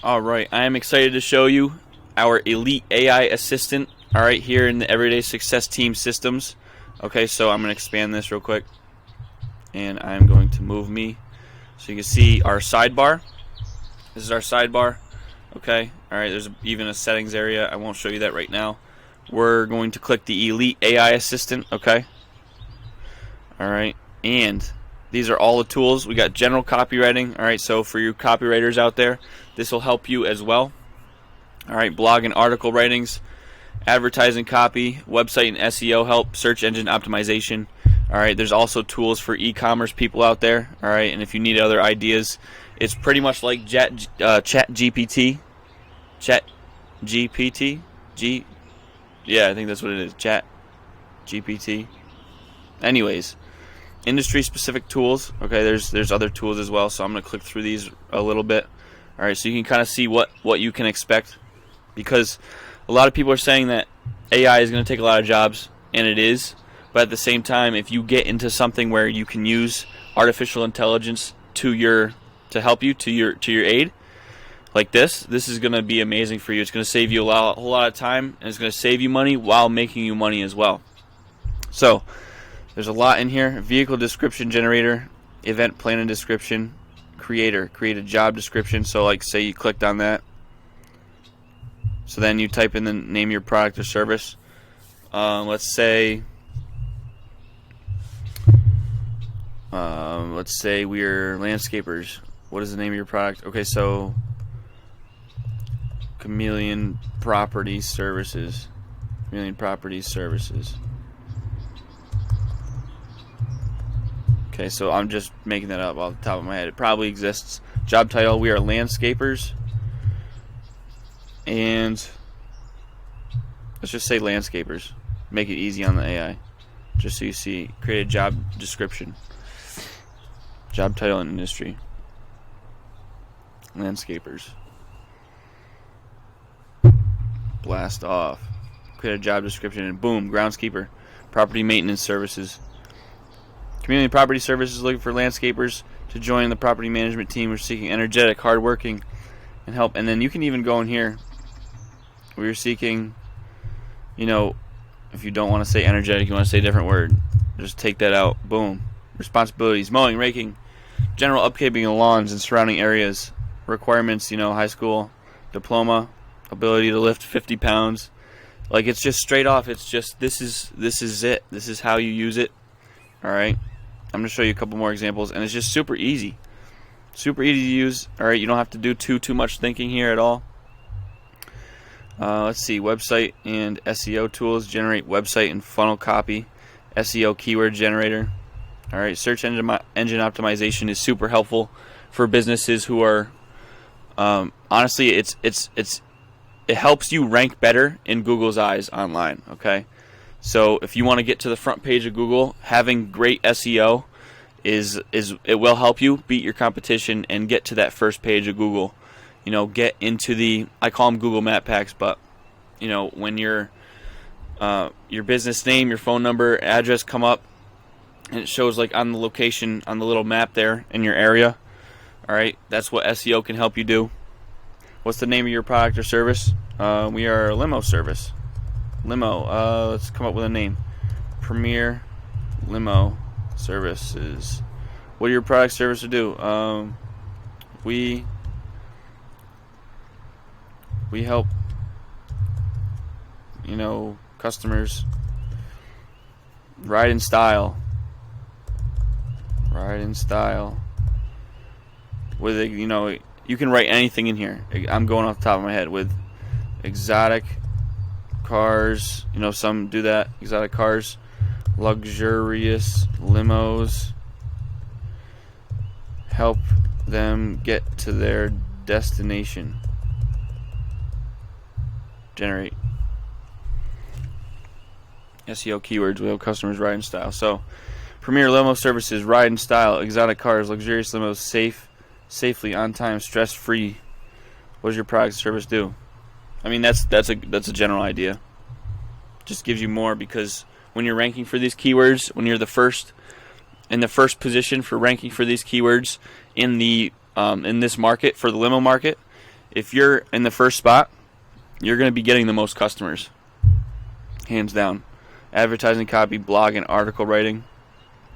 Alright, I am excited to show you our Elite AI Assistant, alright, here in the Everyday Success Team Systems. Okay, so I'm going to expand this real quick, and I'm going to move me so you can see our sidebar. This is our sidebar. Okay, alright, there's even a settings area. I won't show you that right now. We're going to click the Elite AI Assistant, okay? Alright, and these are all the tools. We got general copywriting. Alright, so for you copywriters out there, this will help you as well. Alright, blog and article writings, advertising copy, website and SEO help, search engine optimization. Alright, there's also tools for e-commerce people out there. Alright, and if you need other ideas, it's pretty much like Chat GPT. Chat GPT? Yeah, I think that's what it is. Chat GPT. Anyways, industry specific tools. Okay, there's other tools as well, so I'm going to click through these a little bit. Alright, so you can kind of see what you can expect, because a lot of people are saying that AI is going to take a lot of jobs, and it is, but at the same time, if you get into something where you can use artificial intelligence to help you, to your aid, like this is going to be amazing for you. It's going to save you a whole lot of time, and it's going to save you money while making you money as well. So there's a lot in here. Vehicle description generator, event planning description, create a job description. So like, say you clicked on that, so then you type in the name of your product or service. Let's say we're landscapers. What is the name of your product? Okay, so Chameleon Property Services. Chameleon Property Services. Okay, so I'm just making that up off the top of my head. It probably exists. Job title, we are landscapers. And let's just say landscapers. Make it easy on the AI. Just so you see. Create a job description. Job title and industry. Landscapers. Blast off. Create a job description and boom, groundskeeper. Property maintenance services. Community Property Services looking for landscapers to join the property management team. We're seeking energetic, hardworking, and help. And then you can even go in here. We're seeking, if you don't want to say energetic, you want to say a different word, just take that out. Boom. Responsibilities: mowing, raking, general upkeeping of lawns and surrounding areas. Requirements: high school diploma, ability to lift 50 pounds. Like, it's just straight off. It's just this is it. This is how you use it. All right. I'm going to show you a couple more examples, and it's just super easy. Super easy to use. All right, you don't have to do too much thinking here at all. Let's see, website and SEO tools. Generate website and funnel copy. SEO keyword generator. All right, search engine optimization is super helpful for businesses who are honestly, it helps you rank better in Google's eyes online. Okay. So if you want to get to the front page of Google, having great SEO it will help you beat your competition and get to that first page of Google. Get into I call them Google Map Packs, but when your business name, your phone number, address come up, and it shows like on the location on the little map there in your area. All right, that's what SEO can help you do. What's the name of your product or service? We are a limo service. Limo. Let's come up with a name. Premier Limo Services. What do your product service to do? We help customers ride in style. Ride in style. With you can write anything in here. I'm going off the top of my head with exotic cars. Some do that. Exotic cars, luxurious limos. Help them get to their destination. Generate. SEO keywords. We help customers ride in style. So, Premier Limo Services, ride in style, exotic cars, luxurious limos, safely, on time, stress-free. What does your product service do? I mean, that's a general idea. Just gives you more, because when you're ranking for these keywords, when you're in the first position for ranking for these keywords in this market, for the limo market, if you're in the first spot, you're going to be getting the most customers, hands down. Advertising copy, blog and article writing,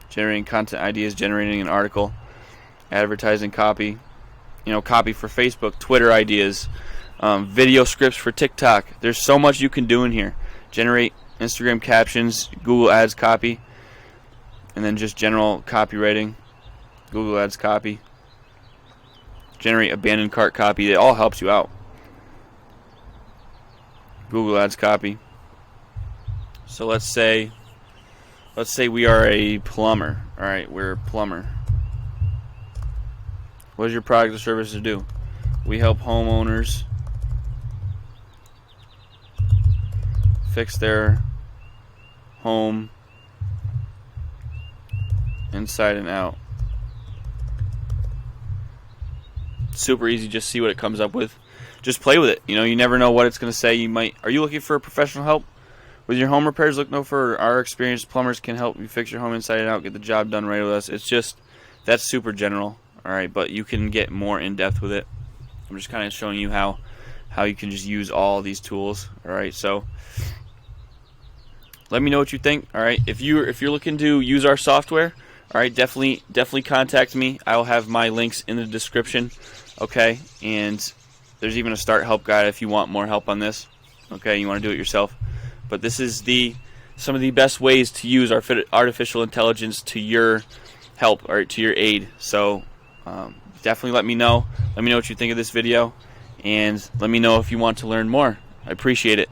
generating content ideas, generating an article, advertising copy, copy for Facebook, Twitter ideas, video scripts for TikTok. There's so much you can do in here. Generate Instagram captions, Google Ads copy, and then just general copywriting, Google Ads copy. Generate abandoned cart copy. It all helps you out. Google Ads copy. So let's say we are a plumber. All right, we're a plumber. What does your product or service do? We help homeowners fix their home inside and out. Super easy. Just see what it comes up with. Just play with it. You never know what it's going to say. Are you looking for professional help with your home repairs? Look no further. Our experienced plumbers can help you fix your home inside and out. Get the job done right with us. It's just, that's super general. All right, but you can get more in depth with it. I'm just kind of showing you how you can just use all these tools. All right, so let me know what you think. All right, if you're looking to use our software, all right, definitely contact me. I will have my links in the description. Okay, and there's even a start help guide if you want more help on this. Okay, you want to do it yourself. But this is some of the best ways to use artificial intelligence to your help or to your aid. So definitely let me know. Let me know what you think of this video, and let me know if you want to learn more. I appreciate it.